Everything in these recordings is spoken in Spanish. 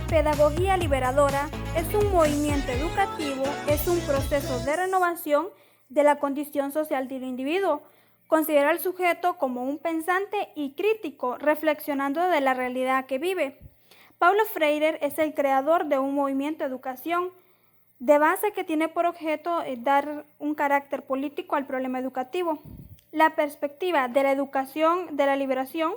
Pedagogía liberadora es un movimiento educativo, es un proceso de renovación de la condición social del individuo. Considera al sujeto como un pensante y crítico, reflexionando de la realidad que vive. Paulo Freire es el creador de un movimiento de educación de base que tiene por objeto dar un carácter político al problema educativo. La perspectiva de la educación de la liberación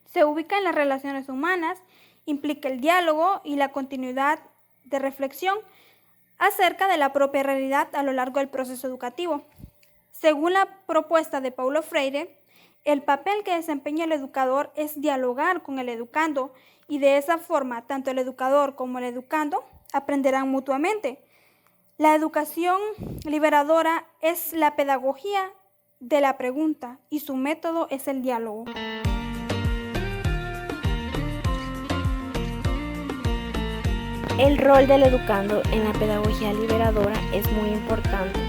se ubica en las relaciones humanas, implica el diálogo y la continuidad de reflexión acerca de la propia realidad a lo largo del proceso educativo. Según la propuesta de Paulo Freire, el papel que desempeña el educador es dialogar con el educando y de esa forma tanto el educador como el educando aprenderán mutuamente. La educación liberadora es la pedagogía de la pregunta y su método es el diálogo. El rol del educando en la pedagogía liberadora es muy importante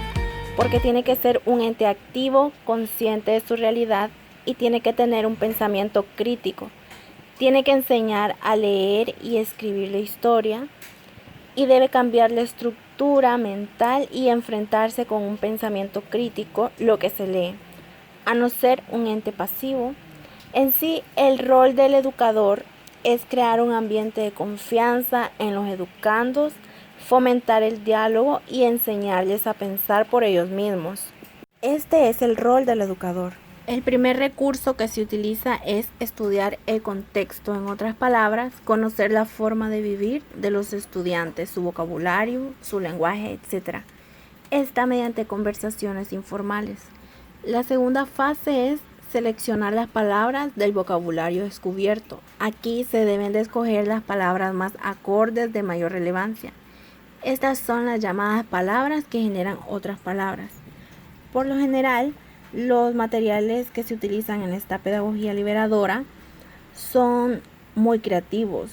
porque tiene que ser un ente activo, consciente de su realidad y tiene que tener un pensamiento crítico. Tiene que enseñar a leer y escribir la historia y debe cambiar la estructura mental y enfrentarse con un pensamiento crítico lo que se lee, a no ser un ente pasivo. En sí, el rol del educador es crear un ambiente de confianza en los educandos, fomentar el diálogo y enseñarles a pensar por ellos mismos. Este es el rol del educador. El primer recurso que se utiliza es estudiar el contexto, en otras palabras, conocer la forma de vivir de los estudiantes, su vocabulario, su lenguaje, etc. Esta mediante conversaciones informales. La segunda fase es seleccionar las palabras del vocabulario descubierto. Aquí se deben de escoger las palabras más acordes de mayor relevancia. Estas son las llamadas palabras que generan otras palabras. Por lo general, los materiales que se utilizan en esta pedagogía liberadora son muy creativos.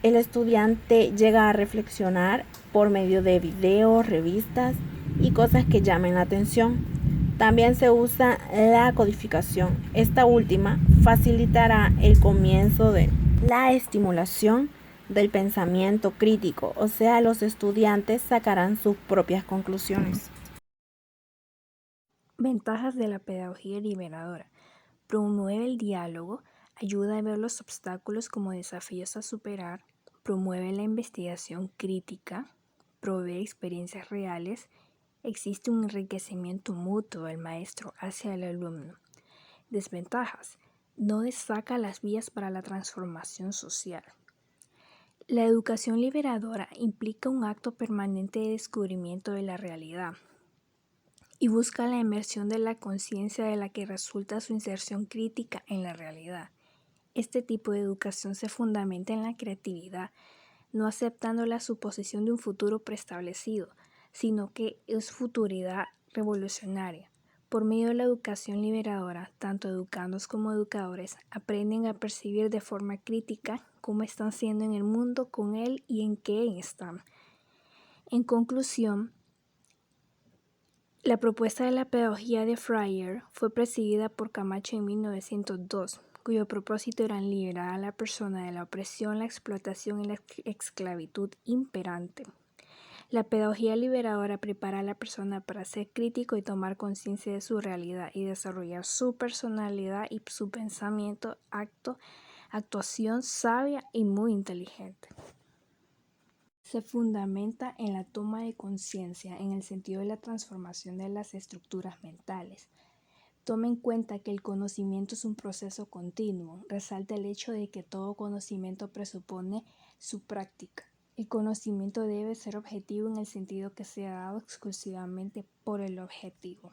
El estudiante llega a reflexionar por medio de videos, revistas y cosas que llamen la atención. También se usa la codificación. Esta última facilitará el comienzo de la estimulación del pensamiento crítico, o sea, los estudiantes sacarán sus propias conclusiones. Ventajas de la pedagogía liberadora. Promueve el diálogo, ayuda a ver los obstáculos como desafíos a superar, promueve la investigación crítica, provee experiencias reales, existe un enriquecimiento mutuo del maestro hacia el alumno. Desventajas. No destaca las vías para la transformación social. La educación liberadora implica un acto permanente de descubrimiento de la realidad y busca la inmersión de la conciencia de la que resulta su inserción crítica en la realidad. Este tipo de educación se fundamenta en la creatividad, no aceptando la suposición de un futuro preestablecido, sino que es futuridad revolucionaria. Por medio de la educación liberadora, tanto educandos como educadores aprenden a percibir de forma crítica cómo están siendo en el mundo con él y en qué están. En conclusión, la propuesta de la pedagogía de Freire fue presidida por Camacho en 1902, cuyo propósito era liberar a la persona de la opresión, la explotación y la esclavitud imperante. La pedagogía liberadora prepara a la persona para ser crítico y tomar conciencia de su realidad y desarrollar su personalidad y su pensamiento, actuación sabia y muy inteligente. Se fundamenta en la toma de conciencia en el sentido de la transformación de las estructuras mentales. Toma en cuenta que el conocimiento es un proceso continuo. Resalta el hecho de que todo conocimiento presupone su práctica. El conocimiento debe ser objetivo en el sentido que sea dado exclusivamente por el objetivo.